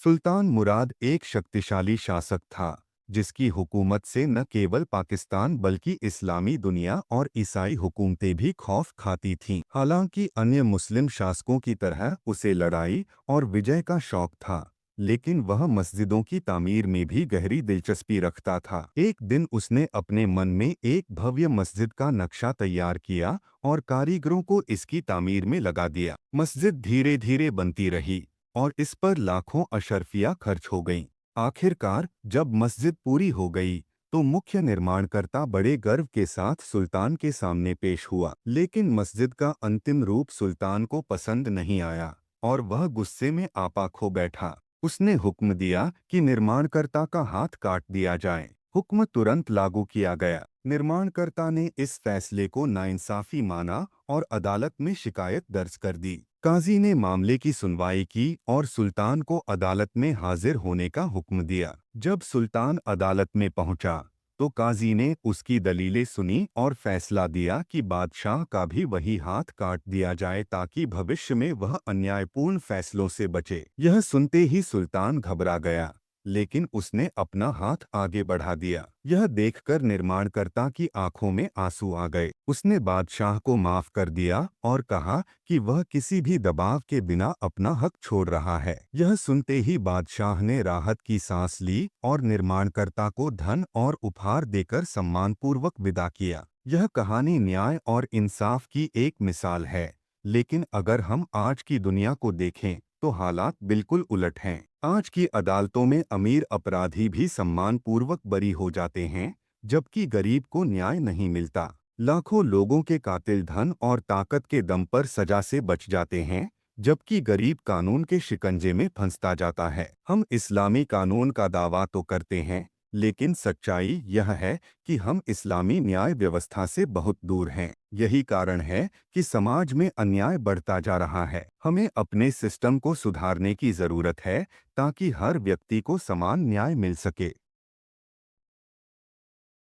सुल्तान मुराद एक शक्तिशाली शासक था जिसकी हुकूमत से न केवल पाकिस्तान बल्कि इस्लामी दुनिया और ईसाई हुकूमतें भी खौफ खाती थीं। हालांकि अन्य मुस्लिम शासकों की तरह उसे लड़ाई और विजय का शौक था, लेकिन वह मस्जिदों की तामीर में भी गहरी दिलचस्पी रखता था। एक दिन उसने अपने मन में एक भव्य मस्जिद का नक्शा तैयार किया और कारीगरों को इसकी तामीर में लगा दिया। मस्जिद धीरे धीरे बनती रही और इस पर लाखों अशर्फियाँ खर्च हो गईं। आखिरकार जब मस्जिद पूरी हो गई तो मुख्य निर्माणकर्ता बड़े गर्व के साथ सुल्तान के सामने पेश हुआ। लेकिन मस्जिद का अंतिम रूप सुल्तान को पसंद नहीं आया और वह गुस्से में आपा खो बैठा। उसने हुक्म दिया कि निर्माणकर्ता का हाथ काट दिया जाए। हुक्म तुरंत लागू किया गया। निर्माणकर्ता ने इस फैसले को नाइंसाफी माना और अदालत में शिकायत दर्ज कर दी। काजी ने मामले की सुनवाई की और सुल्तान को अदालत में हाजिर होने का हुक्म दिया। जब सुल्तान अदालत में पहुंचा तो काजी ने उसकी दलीलें सुनी और फैसला दिया कि बादशाह का भी वही हाथ काट दिया जाए ताकि भविष्य में वह अन्यायपूर्ण फैसलों से बचे। यह सुनते ही सुल्तान घबरा गया, लेकिन उसने अपना हाथ आगे बढ़ा दिया। यह देखकर निर्माणकर्ता की आंखों में आंसू आ गए। उसने बादशाह को माफ कर दिया और कहा कि वह किसी भी दबाव के बिना अपना हक छोड़ रहा है। यह सुनते ही बादशाह ने राहत की सांस ली और निर्माणकर्ता को धन और उपहार देकर सम्मानपूर्वक विदा किया। यह कहानी न्याय और इंसाफ की एक मिसाल है, लेकिन अगर हम आज की दुनिया को देखें तो हालात बिल्कुल उलट हैं। आज की अदालतों में अमीर अपराधी भी सम्मानपूर्वक बरी हो जाते हैं, जबकि गरीब को न्याय नहीं मिलता। लाखों लोगों के कातिल धन और ताकत के दम पर सजा से बच जाते हैं, जबकि गरीब कानून के शिकंजे में फंसता जाता है। हम इस्लामी कानून का दावा तो करते हैं, लेकिन सच्चाई यह है कि हम इस्लामी न्याय व्यवस्था से बहुत दूर हैं। यही कारण है कि समाज में अन्याय बढ़ता जा रहा है। हमें अपने सिस्टम को सुधारने की जरूरत है ताकि हर व्यक्ति को समान न्याय मिल सके।